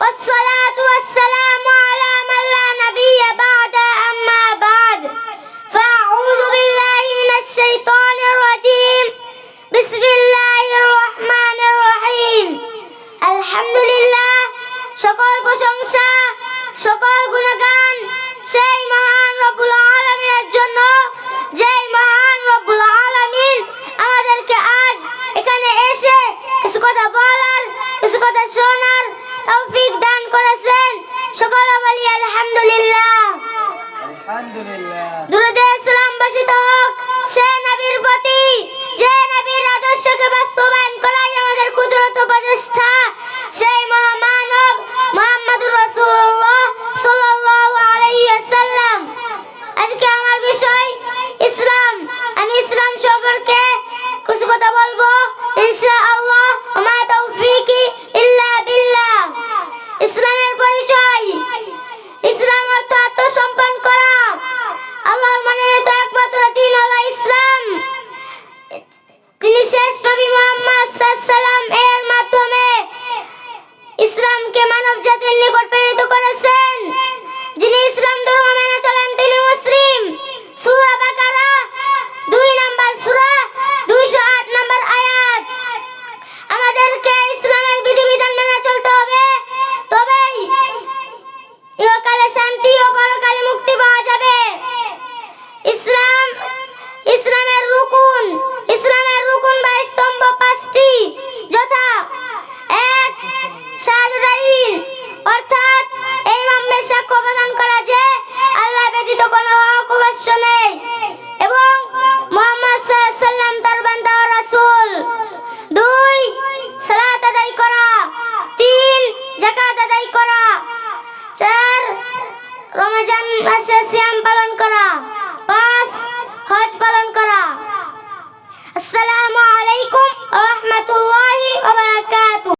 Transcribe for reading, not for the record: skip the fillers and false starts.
والصلاة والسلام على من لا نبي بعد أما بعد فأعوذ بالله من الشيطان الرجيم بسم الله الرحمن الرحيم الحمد لله সকল প্রশংসা সকল গুণগান সেই মহান রব্বুল আলামিনের জন্য যেই মহান রব্বুল আলামিন আমাদেরকে আজ এখানে এসে কিছু কথা বলার কিছু কথা শোনার তৌফিক দান করেছেন। সকলে বলি আলহামদুলিল্লাহ। আলহামদুলিল্লাহ। দুরূদ সালাম বর্ষিত হোক সে নবীর প্রতি যে নবীর আদর্শকে বাস্তবায়ন করাই আমাদের কুদরত প্রচেষ্টা সেই মহামানব মুহাম্মদুর রাসূলুল্লাহ সাল্লাল্লাহু আলাইহি ওয়াসাল্লাম। আজকে আমার বিষয় ইসলাম। আমি ইসলাম সম্পর্কে কিছু কথা বলবো ইনশাআল্লাহ। মা তৌফিকি ইল্লা বিল্লাহ। ইসলামের পরিচয়। ইসলাম অর্থ আত্মসমর্পণ করা। আল্লাহর মনোনীত একমাত্র দ্বীন হলো ইসলাম। তিনি শেষ নবী মুহাম্মদ সাল্লাল্লাহু আলাইহি ওয়াসাল্লাম এর মাধ্যমে ইসলামকে মানব জাতির নিকট প্রেরিত করেছেন। যিনি ইসলাম ধর্ম মেনে চলেন তিনি মুসলিম। সূরা বাকারা 2 নম্বর সূরা 208 নম্বর আয়াত। আমাদেরকে ইসলামের বিধিবিধান মেনে চলতে হবে, তবেই ইহকালে শান্তি ও পরকালে মুক্তি পাওয়া যাবে। ইসলামের রুকুন বা স্তম্ভ 5টি, যথা 1 শাহাদাতাইন অর্থাৎ এই মর্মে সাক্ষ্য প্রদান করা যে আল্লাহ ব্যতীত কোনো হক উপাস্য নেই এবং মুহাম্মদ সাল্লাল্লাহু আলাইহি ওয়াসাল্লাম তার বান্দা ও রাসূল। 2 সালাত আদায় করা। 3 যাকাত আদায় করা। 4 রমজান মাসে সিয়াম পালন